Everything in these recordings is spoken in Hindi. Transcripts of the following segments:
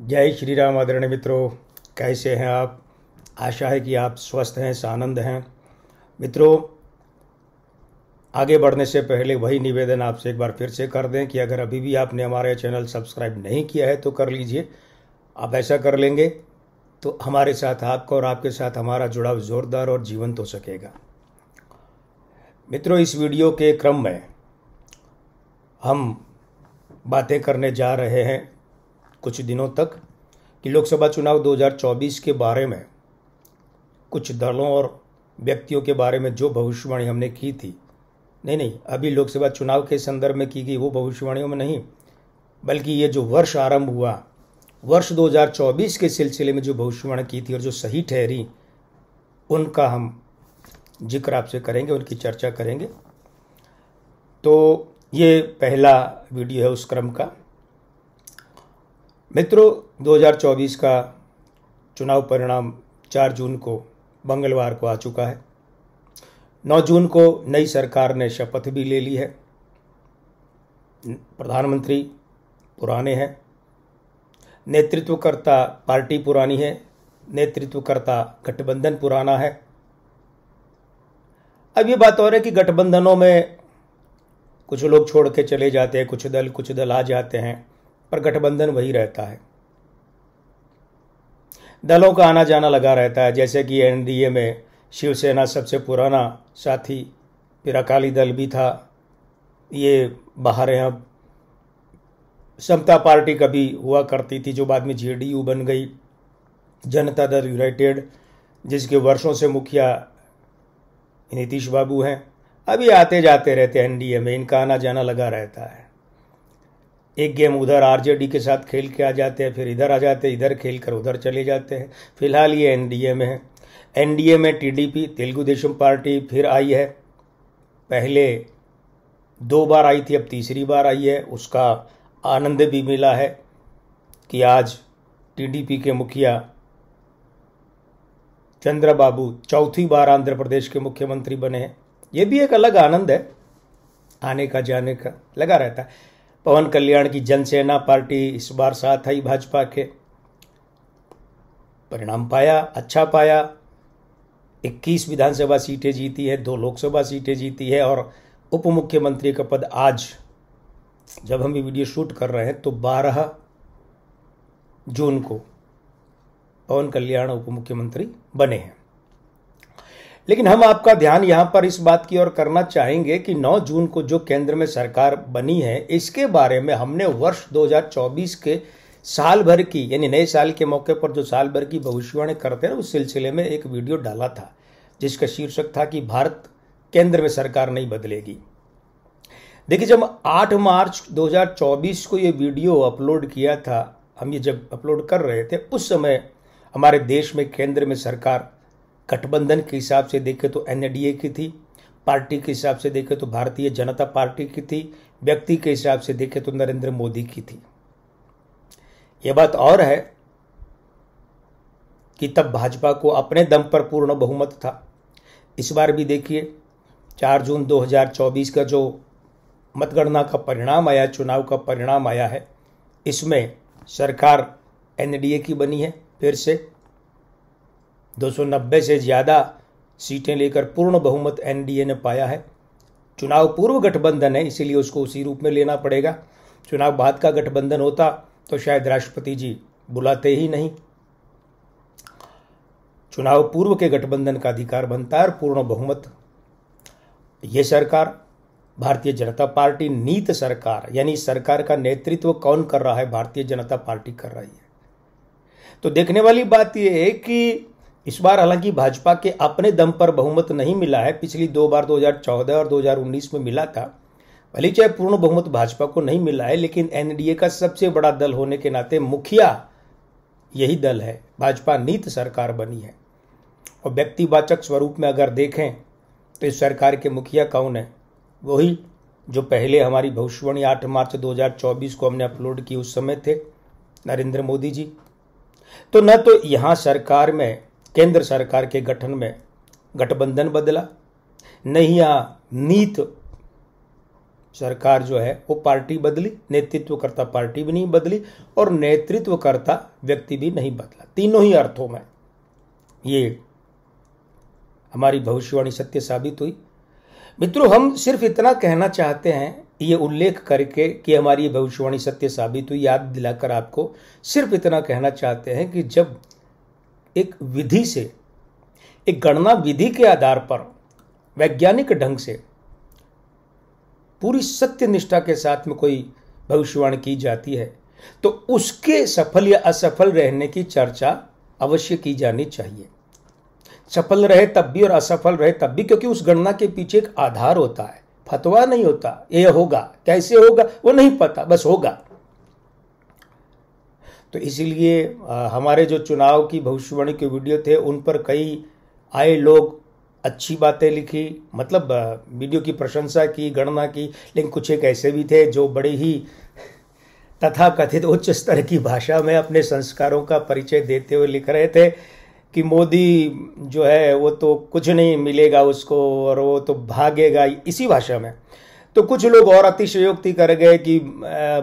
जय श्री राम आदरणीय मित्रों, कैसे हैं आप। आशा है कि आप स्वस्थ हैं, सानंद हैं। मित्रों, आगे बढ़ने से पहले वही निवेदन आपसे एक बार फिर से कर दें कि अगर अभी भी आपने हमारे चैनल सब्सक्राइब नहीं किया है तो कर लीजिए। आप ऐसा कर लेंगे तो हमारे साथ आपका और आपके साथ हमारा जुड़ाव जोरदार और जीवंत हो सकेगा। मित्रों, इस वीडियो के क्रम में हम बातें करने जा रहे हैं कुछ दिनों तक कि लोकसभा चुनाव 2024 के बारे में, कुछ दलों और व्यक्तियों के बारे में जो भविष्यवाणी हमने की थी, नहीं, अभी लोकसभा चुनाव के संदर्भ में की गई वो भविष्यवाणियों में नहीं, बल्कि ये जो वर्ष आरंभ हुआ, वर्ष 2024 के सिलसिले में जो भविष्यवाणी की थी और जो सही ठहरी, उनका हम जिक्र आपसे करेंगे, उनकी चर्चा करेंगे। तो ये पहला वीडियो है उस क्रम का। मित्रों, 2024 का चुनाव परिणाम 4 जून को मंगलवार को आ चुका है। 9 जून को नई सरकार ने शपथ भी ले ली है। प्रधानमंत्री पुराने हैं, नेतृत्वकर्ता पार्टी पुरानी है, नेतृत्वकर्ता गठबंधन पुराना है। अब ये बात और है कि गठबंधनों में कुछ लोग छोड़ के चले जाते हैं, कुछ दल आ जाते हैं, पर गठबंधन वही रहता है। दलों का आना जाना लगा रहता है, जैसे कि एनडीए में शिवसेना सबसे पुराना साथी, फिर अकाली दल भी था, ये बाहर है। अब समता पार्टी कभी हुआ करती थी जो बाद में जेडीयू बन गई, जनता दल यूनाइटेड जिसके वर्षों से मुखिया नीतीश बाबू हैं, अभी आते जाते रहते हैं एनडीए में, इनका आना जाना लगा रहता है। एक गेम उधर आरजेडी के साथ खेल के आ जाते हैं, फिर इधर आ जाते हैं, इधर खेल कर उधर चले जाते हैं। फिलहाल ये एनडीए में है। एनडीए में टीडीपी तेलुगु देशम पार्टी फिर आई है। पहले 2 बार आई थी, अब तीसरी बार आई है। उसका आनंद भी मिला है कि आज टीडीपी के मुखिया चंद्रबाबू चौथी बार आंध्र प्रदेश के मुख्यमंत्री बने हैं। ये भी एक अलग आनंद है, आने का जाने का लगा रहता है। पवन कल्याण की जनसेना पार्टी इस बार साथ आई भाजपा के, परिणाम पाया, अच्छा पाया। 21 विधानसभा सीटें जीती है, 2 लोकसभा सीटें जीती है और उप मुख्यमंत्री का पद आज जब हम ये वीडियो शूट कर रहे हैं तो 12 जून को पवन कल्याण उप मुख्यमंत्री बने हैं। लेकिन हम आपका ध्यान यहाँ पर इस बात की ओर करना चाहेंगे कि 9 जून को जो केंद्र में सरकार बनी है, इसके बारे में हमने वर्ष 2024 के साल भर की, यानी नए साल के मौके पर जो साल भर की भविष्यवाणी करते हैं, उस सिलसिले में एक वीडियो डाला था जिसका शीर्षक था कि भारत केंद्र में सरकार नहीं बदलेगी। देखिए, जब 8 मार्च 2024 को ये वीडियो अपलोड किया था, हम ये जब अपलोड कर रहे थे, उस समय हमारे देश में केंद्र में सरकार गठबंधन के हिसाब से देखें तो एनडीए की थी, पार्टी के हिसाब से देखें तो भारतीय जनता पार्टी की थी, व्यक्ति के हिसाब से देखें तो नरेंद्र मोदी की थी। यह बात और है कि तब भाजपा को अपने दम पर पूर्ण बहुमत था। इस बार भी देखिए, 4 जून 2024 का जो मतगणना का परिणाम आया, चुनाव का परिणाम आया है, इसमें सरकार एनडीए की बनी है। फिर से 290 से ज़्यादा सीटें लेकर पूर्ण बहुमत एनडीए ने पाया है। चुनाव पूर्व गठबंधन है, इसीलिए उसको उसी रूप में लेना पड़ेगा। चुनाव बाद का गठबंधन होता तो शायद राष्ट्रपति जी बुलाते ही नहीं। चुनाव पूर्व के गठबंधन का अधिकार बनता है और पूर्ण बहुमत। ये सरकार भारतीय जनता पार्टी, नीत सरकार, यानी सरकार का नेतृत्व कौन कर रहा है, भारतीय जनता पार्टी कर रही है। तो देखने वाली बात यह है कि इस बार हालांकि भाजपा के अपने दम पर बहुमत नहीं मिला है। पिछली 2 बार 2014 और 2019 में मिला था। भले चाहे पूर्ण बहुमत भाजपा को नहीं मिला है, लेकिन एनडीए का सबसे बड़ा दल होने के नाते मुखिया यही दल है। भाजपा नीत सरकार बनी है और व्यक्तिवाचक स्वरूप में अगर देखें तो इस सरकार के मुखिया कौन है? वही जो पहले हमारी भविष्यवाणी 8 मार्च 2024 को हमने अपलोड की, उस समय थे नरेंद्र मोदी जी। तो न तो यहाँ सरकार में, केंद्र सरकार के गठन में गठबंधन बदला, नहीं यहाँ नीत सरकार जो है वो पार्टी बदली, नेतृत्वकर्ता पार्टी भी नहीं बदली और नेतृत्वकर्ता व्यक्ति भी नहीं बदला। तीनों ही अर्थों में ये हमारी भविष्यवाणी सत्य साबित हुई। मित्रों, हम सिर्फ इतना कहना चाहते हैं, ये उल्लेख करके कि हमारी भविष्यवाणी सत्य साबित हुई, याद दिलाकर आपको सिर्फ इतना कहना चाहते हैं कि जब एक विधि से, एक गणना विधि के आधार पर वैज्ञानिक ढंग से पूरी सत्य निष्ठा के साथ में कोई भविष्यवाणी की जाती है तो उसके सफल या असफल रहने की चर्चा अवश्य की जानी चाहिए। सफल रहे तब भी और असफल रहे तब भी, क्योंकि उस गणना के पीछे एक आधार होता है, फतवा नहीं होता। ये होगा, कैसे होगा वो नहीं पता, बस होगा। तो इसीलिए हमारे जो चुनाव की भविष्यवाणी के वीडियो थे उन पर कई आए लोग अच्छी बातें लिखी, मतलब वीडियो की प्रशंसा की, गणना की, लेकिन कुछ एक ऐसे भी थे जो बड़े ही तथाकथित उच्च स्तर की भाषा में अपने संस्कारों का परिचय देते हुए लिख रहे थे कि मोदी जो है वो तो कुछ नहीं मिलेगा उसको और वो तो भागेगा, इसी भाषा में। तो कुछ लोग और अतिशयोक्ति कर गए कि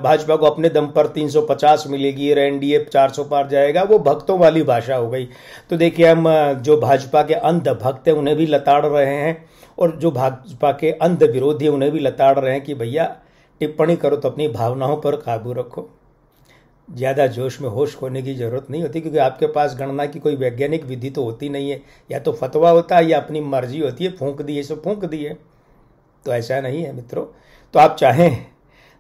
भाजपा को अपने दम पर 350 मिलेगी और एनडीए 400 पार जाएगा। वो भक्तों वाली भाषा हो गई। तो देखिए, हम जो भाजपा के अंध भक्त हैं उन्हें भी लताड़ रहे हैं और जो भाजपा के अंध विरोधी हैं उन्हें भी लताड़ रहे हैं कि भैया टिप्पणी करो तो अपनी भावनाओं पर काबू रखो, ज़्यादा जोश में होश खोने की ज़रूरत नहीं होती, क्योंकि आपके पास गणना की कोई वैज्ञानिक विधि तो होती नहीं है। या तो फतवा होता है या अपनी मर्जी होती है, फूंक दिए सो फूंक दिए। तो ऐसा नहीं है मित्रों। तो आप चाहें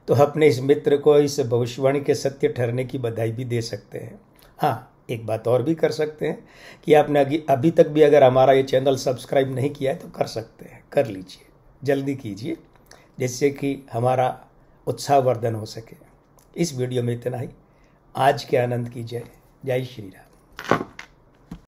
तो अपने इस मित्र को इस भविष्यवाणी के सत्य ठहरने की बधाई भी दे सकते हैं। हाँ, एक बात और भी कर सकते हैं कि आपने अभी तक भी अगर हमारा ये चैनल सब्सक्राइब नहीं किया है तो कर सकते हैं, कर लीजिए, जल्दी कीजिए, जिससे कि हमारा उत्साहवर्धन हो सके। इस वीडियो में इतना ही। आज के आनंद की जय। जय श्री राम।